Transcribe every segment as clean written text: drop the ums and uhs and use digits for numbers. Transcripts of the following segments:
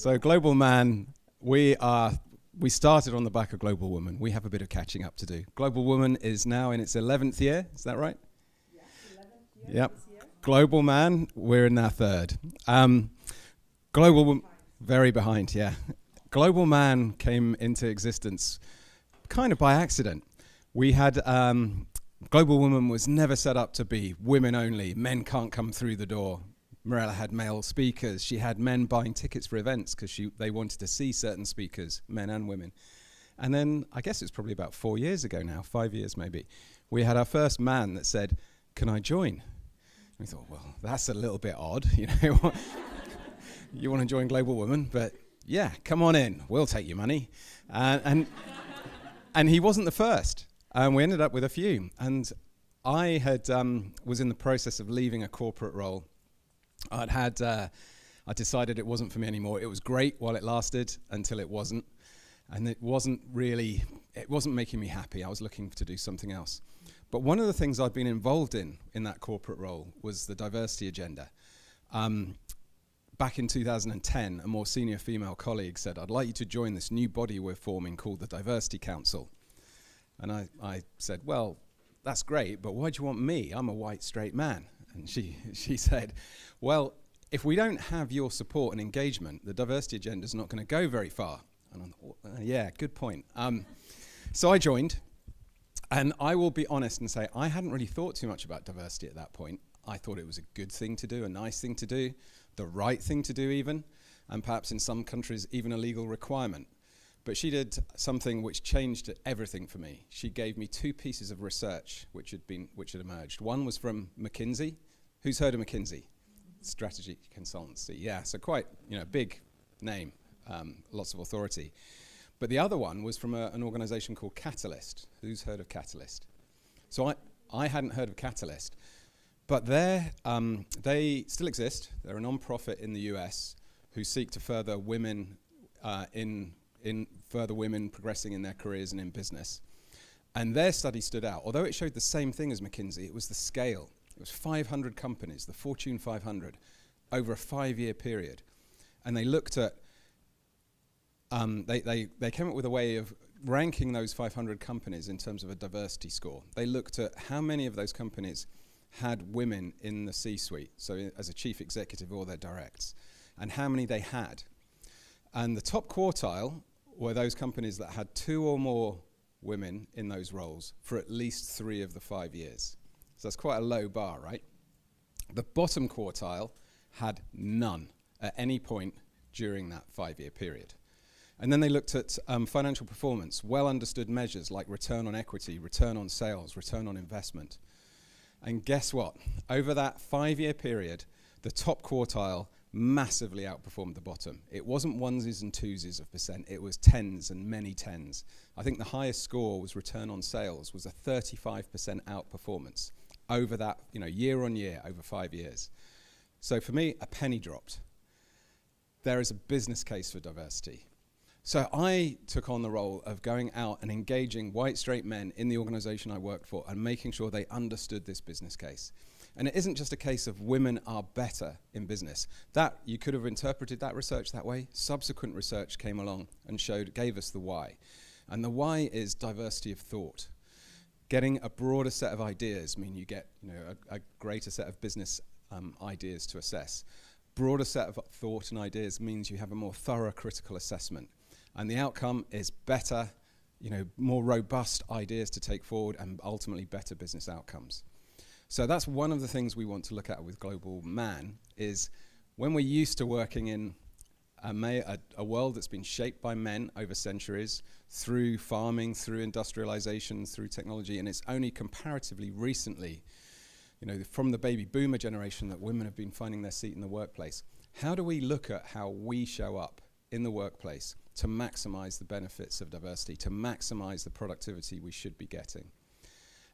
So Global Man, we started on the back of Global Woman. We have a bit of catching up to do. Global Woman is now in its 11th year. Is that right? Yes, 11th year. Yep. This year. Global Man, we're in our third. Global Woman, very behind, yeah. Global Man came into existence kind of by accident. We had, Global Woman was never set up to be women only. Men can't come through the door. Mirella had male speakers. She had men buying tickets for events because they wanted to see certain speakers, men and women. And then, I guess it's probably about 4 years ago now, 5 years maybe, we had our first man that said, "Can I join?" We thought, well, that's a little bit odd, you know. You want to join Global Woman, but yeah, come on in. We'll take your money. And he wasn't the first. We ended up with a few. And I was in the process of leaving a corporate role. I decided it wasn't for me anymore. It was great while it lasted until it wasn't. And it wasn't making me happy. I was looking to do something else. But one of the things I'd been involved in that corporate role was the diversity agenda. Back in 2010, a more senior female colleague said, "I'd like you to join this new body we're forming called the Diversity Council." And I said, "Well, that's great, but why do you want me? I'm a white, straight man." And she said, "Well, if we don't have your support and engagement, the diversity agenda is not going to go very far." And I thought, yeah, good point. So I joined, and I will be honest and say I hadn't really thought too much about diversity at that point. I thought it was a good thing to do, a nice thing to do, the right thing to do even, and perhaps in some countries even a legal requirement. But she did something which changed everything for me. She gave me 2 pieces of research which had emerged. One was from McKinsey. Who's heard of McKinsey? Strategy consultancy. Yeah, so quite big name, lots of authority. But the other one was from an organization called Catalyst. Who's heard of Catalyst? So I hadn't heard of Catalyst. But they still exist. They're a non-profit in the US who seek to further women further women progressing in their careers and in business. And their study stood out. Although it showed the same thing as McKinsey, it was the scale. It was 500 companies, the Fortune 500, over a 5-year period. And they looked at, they came up with a way of ranking those 500 companies in terms of a diversity score. They looked at how many of those companies had women in the C-suite, so as a chief executive or their directs, and how many they had. And the top quartile were those companies that had 2 or more women in those roles for at least 3 of the 5 years. So that's quite a low bar, right? The bottom quartile had none at any point during that 5-year period. And then they looked at financial performance, well understood measures like return on equity, return on sales, return on investment. And guess what? Over that 5-year period, the top quartile massively outperformed the bottom. It wasn't onesies and twosies of percent, it was tens and many tens. I think the highest score was return on sales, was a 35% outperformance over that, year on year, over 5 years. So for me, a penny dropped. There is a business case for diversity. So I took on the role of going out and engaging white straight men in the organization I worked for and making sure they understood this business case. And it isn't just a case of women are better in business. That, you could have interpreted that research that way. Subsequent research came along and gave us the why. And the why is diversity of thought. Getting a broader set of ideas mean you get a greater set of business ideas to assess. Broader set of thought and ideas means you have a more thorough critical assessment. And the outcome is better, more robust ideas to take forward and ultimately better business outcomes. So that's one of the things we want to look at with Global Man is when we're used to working in a world that's been shaped by men over centuries through farming, through industrialization, through technology, and it's only comparatively recently, from the baby boomer generation that women have been finding their seat in the workplace. How do we look at how we show up in the workplace to maximize the benefits of diversity, to maximize the productivity we should be getting?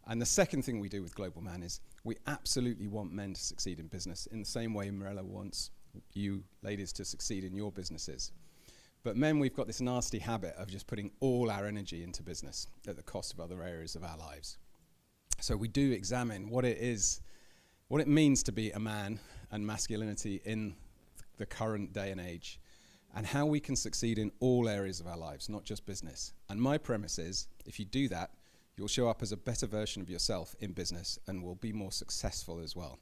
And the second thing we do with Global Man is we absolutely want men to succeed in business in the same way Mirella wants you ladies to succeed in your businesses. But men, we've got this nasty habit of just putting all our energy into business at the cost of other areas of our lives. So we do examine what it means to be a man and masculinity in the current day and age. and how we can succeed in all areas of our lives, not just business. And my premise is, if you do that, you'll show up as a better version of yourself in business and will be more successful as well.